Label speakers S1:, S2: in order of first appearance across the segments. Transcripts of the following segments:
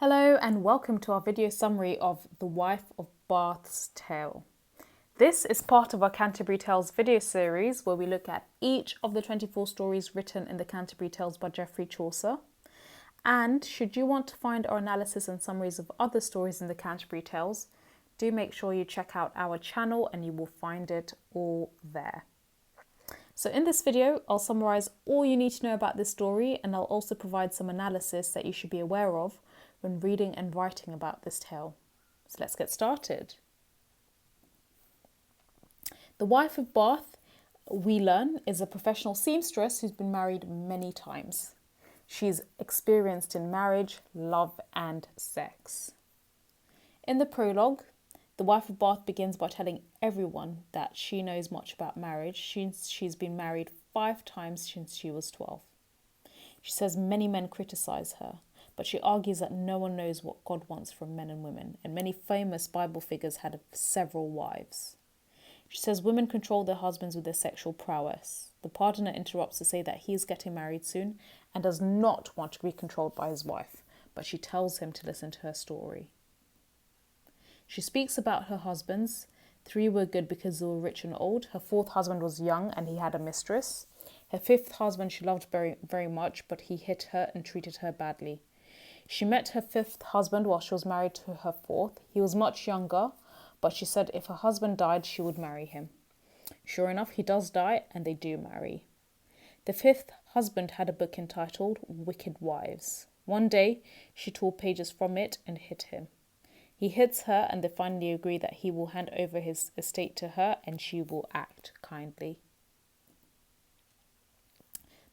S1: Hello and welcome to our video summary of The Wife of Bath's Tale. This is part of our Canterbury Tales video series where we look at each of the 24 stories written in the Canterbury Tales by Geoffrey Chaucer. And should you want to find our analysis and summaries of other stories in the Canterbury Tales, do make sure you check out our channel and you will find it all there. So in this video, I'll summarise all you need to know about this story, and I'll also provide some analysis that you should be aware of when reading and writing about this tale. So let's get started. The wife of Bath, we learn, is a professional seamstress who's been married many times. She's experienced in marriage, love and sex. In the prologue, the wife of Bath begins by telling everyone that she knows much about marriage. She's been married 5 times since she was 12. She says many men criticise her, but she argues that no one knows what God wants from men and women, and many famous Bible figures had several wives. She says women control their husbands with their sexual prowess. The pardoner interrupts to say that he is getting married soon and does not want to be controlled by his wife, but she tells him to listen to her story. She speaks about her husbands. 3 were good because they were rich and old. Her 4th husband was young and he had a mistress. Her 5th husband she loved very, very much, but he hit her and treated her badly. She met her 5th husband while she was married to her 4th. He was much younger, but she said if her husband died, she would marry him. Sure enough, he does die and they do marry. The 5th husband had a book entitled Wicked Wives. One day, she tore pages from it and hit him. He hits her and they finally agree that he will hand over his estate to her and she will act kindly.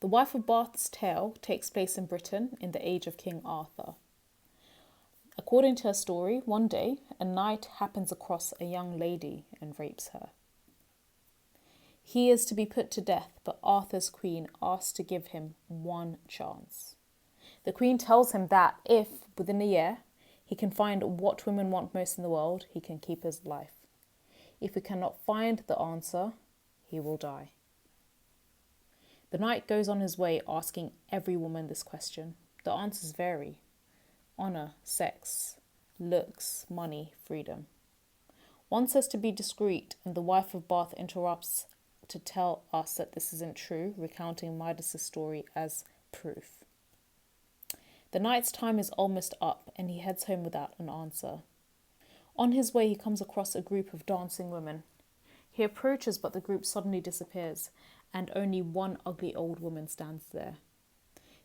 S1: The Wife of Bath's tale takes place in Britain in the age of King Arthur. According to her story, one day a knight happens across a young lady and rapes her. He is to be put to death, but Arthur's queen asks to give him 1 chance. The queen tells him that if, within a year, he can find what women want most in the world, he can keep his life. If he cannot find the answer, he will die. The knight goes on his way asking every woman this question. The answers vary. Honour, sex, looks, money, freedom. One says to be discreet, and the wife of Bath interrupts to tell us that this isn't true, recounting Midas's story as proof. The knight's time is almost up, and he heads home without an answer. On his way, he comes across a group of dancing women. He approaches, but the group suddenly disappears, and only one ugly old woman stands there.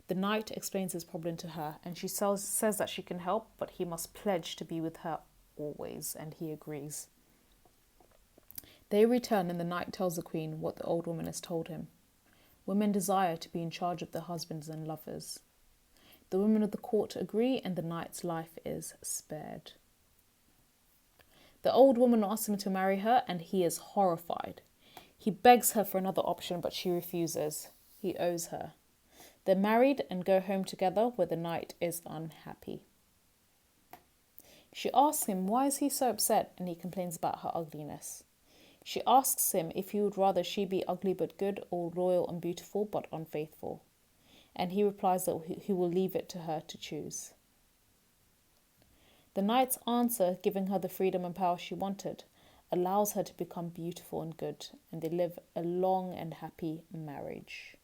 S1: The knight explains his problem to her, and she says that she can help, but he must pledge to be with her always, and he agrees. They return, and the knight tells the queen what the old woman has told him. Women desire to be in charge of their husbands and lovers. The women of the court agree, and the knight's life is spared. The old woman asks him to marry her, and he is horrified. He begs her for another option, but she refuses. He owes her. They're married and go home together, where the knight is unhappy. She asks him why is he so upset, and he complains about her ugliness. She asks him if he would rather she be ugly but good, or loyal and beautiful but unfaithful. And he replies that he will leave it to her to choose. The knight's answer, giving her the freedom and power she wanted, allows her to become beautiful and good, and they live a long and happy marriage.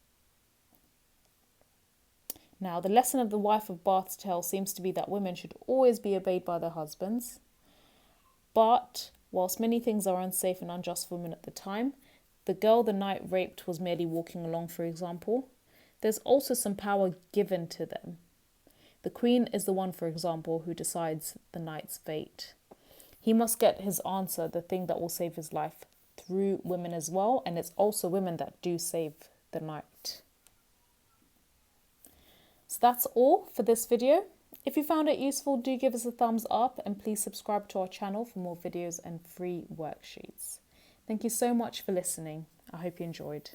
S1: Now, the lesson of the Wife of Bath's tale seems to be that women should always be obeyed by their husbands. But, whilst many things are unsafe and unjust for women at the time, the girl the knight raped was merely walking along, for example. There's also some power given to them. The queen is the one, for example, who decides the knight's fate. He must get his answer, the thing that will save his life, through women as well, and it's also women that do save the knight. So that's all for this video. If you found it useful, do give us a thumbs up, and please subscribe to our channel for more videos and free worksheets. Thank you so much for listening. I hope you enjoyed.